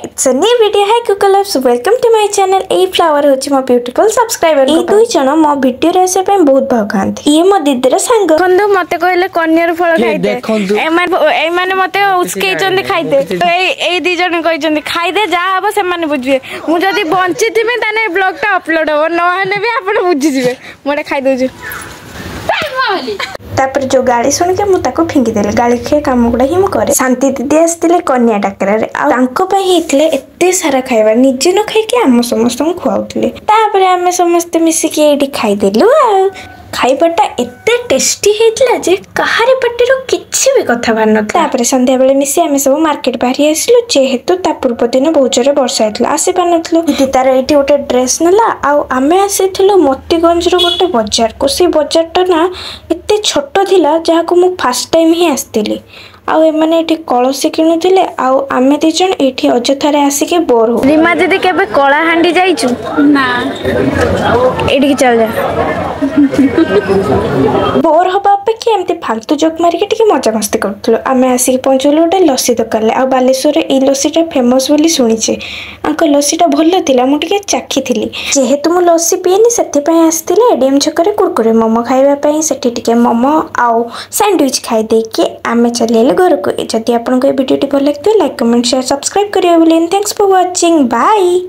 it's a new video. Hi Google Loves, welcome to my channel. A flower होची मो beautiful subscriber ए दुई जण मो वीडियो रे से पे बहुत भाव खांती ये मो दीदीर संग खंदो मते कहले कन्यार फळ खाइदे ए माने मते उस्के चंदी खाइदे ए दी जण कहि चंदी खाइदे जा हबो से माने बुझिए मु जदी बंची थिबे ताने ब्लॉग टा अपलोड हो न हने भी आपण बुझि जिवे मोडे खाइ दोजु तापर जो गाड़ी सुन के मु ताको फिंगी देले गाड़ी खे काम गुडा ही मु करे शांति दीदी आस्तिले कन्या डाकरा रे आ तांको पई हेतले एते सारा खाइबा निजे न खाइ के हम समस्त खुआउतले तापर हम समस्त मिसी के एडी खाइ देलु आ खाइबाटा एते टेस्टी हेतला जे कहारे पट्टीरो किछि भी कथा बान तापर संध्या बेले मिसी हम सब मार्केट बाहरी आसिलु जेहेतु ता पूर्व दिन बहुत जोरे वर्षा हेतला आसी पानथलु दीदी तार एटी गोटे ड्रेस नला आ आमे आसीथलु मोतीगंज रो गोटे बाजार को से बाजार टा ना एते छोटो थिला जहा को मु फर्स्ट टाइम ही आस्तिली आउ एमाने एठी कळसी किनुथिले आउ आमे दी जण एठी अजथारे आसी के बोर हो रीमा दीदी केबे कळा हांडी जाइछु ना एठी के चल जा बोर हबा पे कि एमते फालतू जोक मारी के टिके मजा मस्ती करथलो आमे आसी के पहुंचलो ओटे लस्सी दुकान ले आ बालेश्वर ए लस्सीटा फेमस बोली सुनिचे अंको लस्सीटा भलो थिला मु टिके चाखी थिली जेहेतु मु लस्सी पिएनी सेति पय आस्तिले एडीएम छकरे कुरकुरे मोमो खाइबा पय सेठी टिके मोमो आउ सैंडविच खाइ दे के आमे चलेले घर को जदि आपन को वीडियो भल लगे लाइक कमेंट शेयर सब्सक्राइब करियो बोले थैंक्स फॉर वाचिंग बाय।